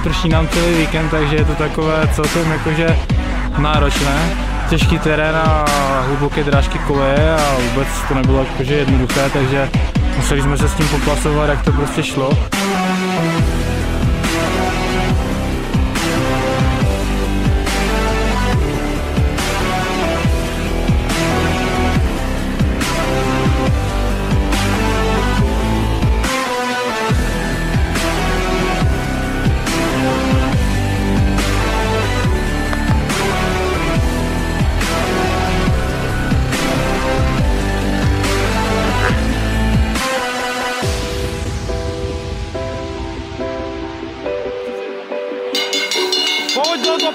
Prší nám celý víkend, takže je to takové celkem jakože náročné. Těžký terén a hluboké drážky koleje a vůbec to nebylo jakože jednoduché, takže museli jsme se s tím popasovat, jak to prostě šlo.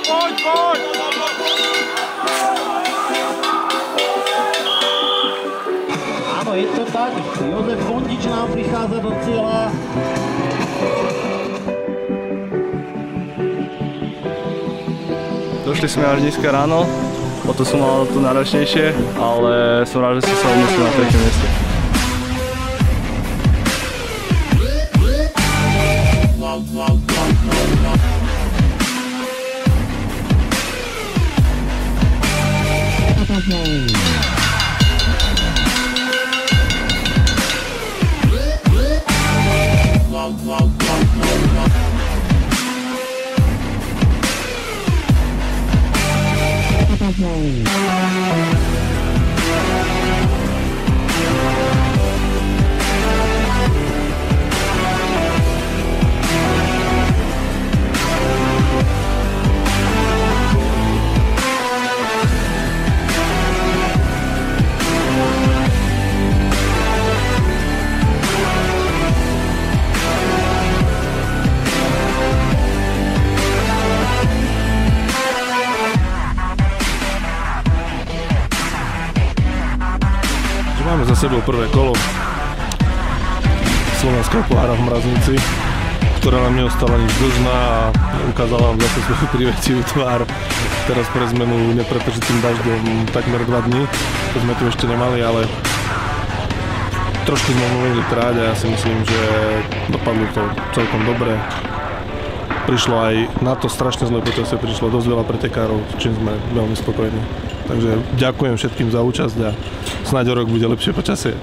Pojď! Áno, je to tak. Jozef Bondič nám prichádza do cieľa. Došli sme až dneska ráno, o to som mal to náročnejšie, ale som rád, že som sa umyslel na 3. mieste. Máme za sebou prvé kolo Slovenského pohára v Mraznici, ktorá nám neostala nič dlžná a ukázala nám zase svoju privetivú tvár. Teraz pre zmenu nepretržitým dažďom takmer 2 dní, to sme tu ešte nemali, ale trošku sme mohli tráť a ja si myslím, že dopadlo to celkom dobre. Prišlo aj na to strašne zlé počasie, prišlo dosť veľa pretekárov, s čím sme veľmi spokojní. Takže ďakujem všetkým za účasť a snáď o rok bude lepšie počasie.